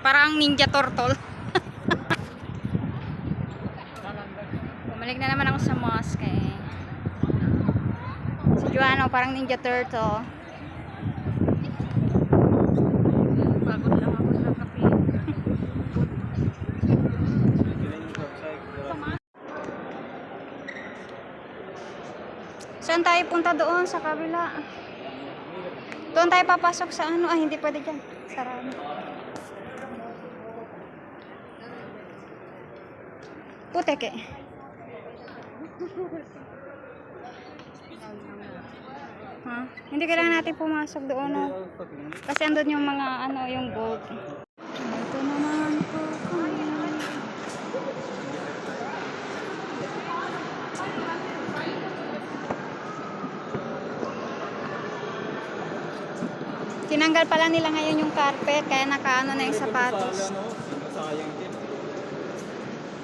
Parang ninja turtle. Bumalik na naman ako sa mosque eh. Si Juano parang ninja turtle. Pagod lang ako sa kape. Saan tayo punta doon sa kabila? Doon tayo papasok sa ano? Ah, hindi pwede dyan. Sarado. Putek eh. Ha? Hindi kailangan natin pumasok doon. No? Kasi andun yung mga ano, yung gold. Ito naman po kami. Tinanggal pala nila ngayon yung carpet, kaya nakaano na yung sapatos.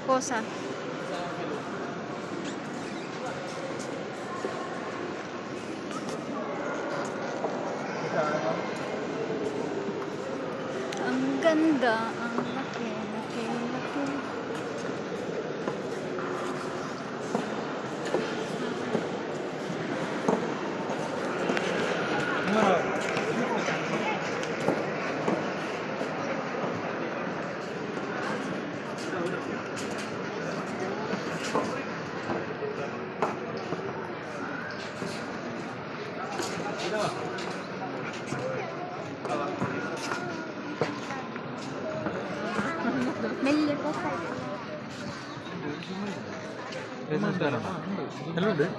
Kosa. Ang ganda, ang laki, laki, laki. Melli po sa Hello there.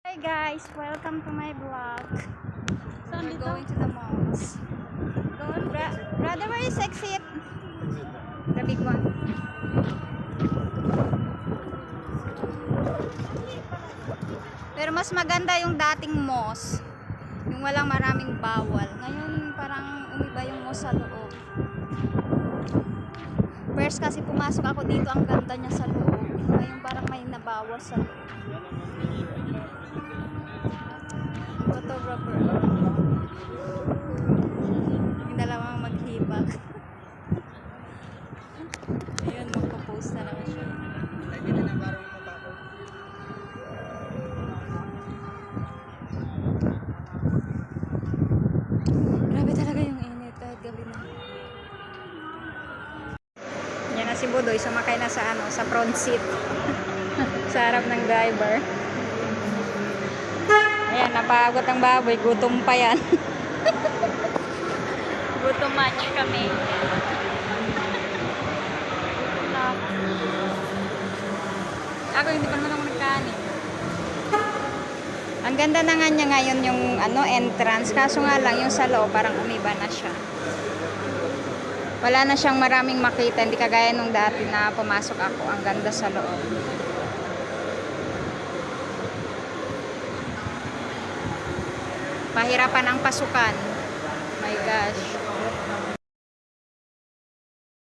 Hi guys, welcome to my vlog. We're going to the malls. Brother, where is exit? The big one. Pero mas maganda yung dating malls. Yung walang maraming bawal. Ngayon parang umiba yung malls sa loob. First kasi pumasok ako dito, ang ganda niya sa loob. Ngayon parang may nabawas sa loob. Photographer. Yung dalawang maghibag. Ayun, magpo-post na naman siya. Grabe talaga yung init kahit gabi na. Yan na si Budoy, sumakay na sa ano, sa front seat. Sa harap ng driver. Ayan, napagod ang baboy, gutom pa yan. Gutom niya kami. Ako hindi pa naman ako nagkanin. Ang ganda na nga niya ngayon yung ano, entrance. Kaso nga lang yung sa loob parang umiba na siya. Wala na siyang maraming makita. Hindi kagaya nung dati na pumasok ako. Ang ganda sa loob. Pahirapan ang pasukan. My gosh.